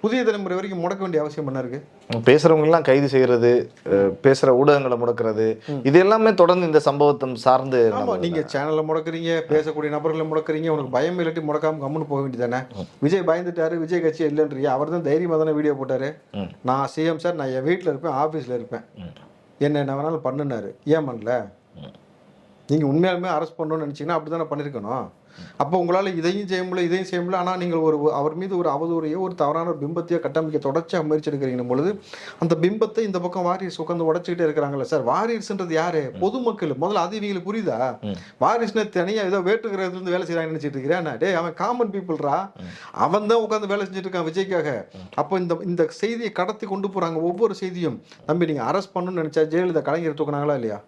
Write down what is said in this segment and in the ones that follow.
புதிய தலைமுறை வரைக்கும் முடக்க வேண்டிய அவசியம் என்ன இருக்கு? பேசுறவங்கெல்லாம் கைது செய்யறது, பேசுற ஊடகங்களை முடக்கிறது, இது எல்லாமே தொடர்ந்து இந்த சம்பவத்தை சார்ந்து. ஆமா, நீங்க சேனல்ல முடக்குறீங்க, பேசக்கூடிய நபர்களை முடக்குறீங்க. உனக்கு பயம் இல்லாட்டி முடக்காம கம்முன்னு போக வேண்டியதானே? விஜய் பயந்துட்டாரு, விஜய் கட்சி இல்லைன்றீங்க. அவர் தான் தைரியமா தானே வீடியோ போட்டாரு. நான் சிஎம் சார், நான் என் வீட்டில் இருப்பேன், ஆஃபீஸில் இருப்பேன், என்ன வேணாலும் பண்ணுனாரு. ஏன் பண்ணல? நீங்கள் உண்மையாலுமே அரெஸ்ட் பண்ணணும்னு நினச்சிங்கன்னா அப்படி தானே பண்ணியிருக்கணும். அப்போ உங்களால் இதையும் செய்ய முடியல, இதையும் செய்ய முடியல. ஆனால் நீங்கள் அவர் மீது ஒரு அவதூறையோ ஒரு தவறான ஒரு பிம்பத்தையோ கட்டமைக்க தொடர்ச்சியாக முயற்சி எடுக்கிறீங்க பொழுது அந்த பிம்பத்தை இந்த பக்கம் வாரியர்ஸ் உட்காந்து உடச்சிக்கிட்டே இருக்கிறாங்கல்ல சார். வாரியர்ஸ்ன்றது யாரு? பொதுமக்கள். முதல்ல அது இவங்களுக்கு புரியுதா? வாரிசுன்னு தனியாக ஏதோ வேட்டுக்கிறதுலேருந்து வேலை செய்யறாங்கன்னு நினச்சிட்டு இருக்கிறேன். டே, அவன் காமன் பீப்புள்ரா. அவன் தான் உட்காந்து வேலை செஞ்சுட்டு இருக்கான் விஜய்க்காக. அப்போ இந்த செய்தியை கடத்தி கொண்டு போகிறாங்க. ஒவ்வொரு செய்தியும் தம்பி நீங்கள் அரெஸ்ட் பண்ணணும்னு நினச்சா ஜெயலலிதா கலைஞர் தூக்குனாங்களா இல்லையா?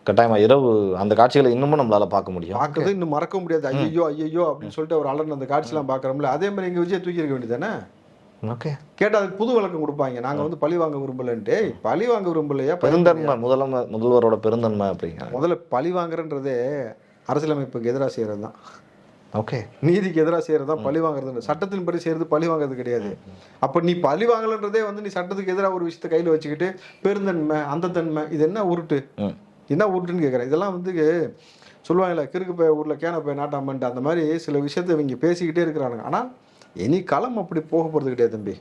கட்டாயமா இரவு அந்த காட்சிகளை இன்னமும் நம்மளால பார்க்க முடியும். பார்க்கறது இன்னும் மறக்க முடியாது. ஐயோ ஐயோ அப்படின்னு சொல்லிட்டு அவர் அலர்ந்து அந்த காட்சியெல்லாம் பார்க்குறோம்ல. அதே மாதிரி எங்கள் விஜய் தூக்கி இருக்க வேண்டியதானே? ஓகே, கேட்டால் அதுக்கு புது விளக்கம் கொடுப்பாங்க. நாங்கள் வந்து பழி வாங்க விரும்பலன்ட்டு. பழி வாங்க விரும்பலையா? பெருந்தன்மை, முதல்வரோட பெருந்தன்மை அப்படிங்க. முதல்ல பழி வாங்குறன்றதே அரசியலமைப்புக்கு எதிராக செய்கிறது தான். ஓகே, நீதிக்கு எதிராக செய்கிறது தான் பழி வாங்குறது. சட்டத்தின்படி செய்கிறது பழி வாங்குறது கிடையாது. அப்போ நீ பழி வாங்கலன்றதே வந்து நீ சட்டத்துக்கு எதிராக ஒரு விஷயத்தை கையில் வச்சுக்கிட்டு பெருந்தன்மை, அந்த தன்மை, இது என்ன உருட்டு? என்ன உருட்டுன்னு கேட்குறேன். இதெல்லாம் வந்து சொல்லுவாங்கல்ல, கிறுக்கு போய் ஊரில் கேன போய் நாட்டாமன்ட்டு. அந்த மாதிரி சில விஷயத்தை இவங்க பேசிக்கிட்டே இருக்கிறானுங்க. ஆனால் இனி களம் அப்படி போக போகிறது கிடையாது தம்பி.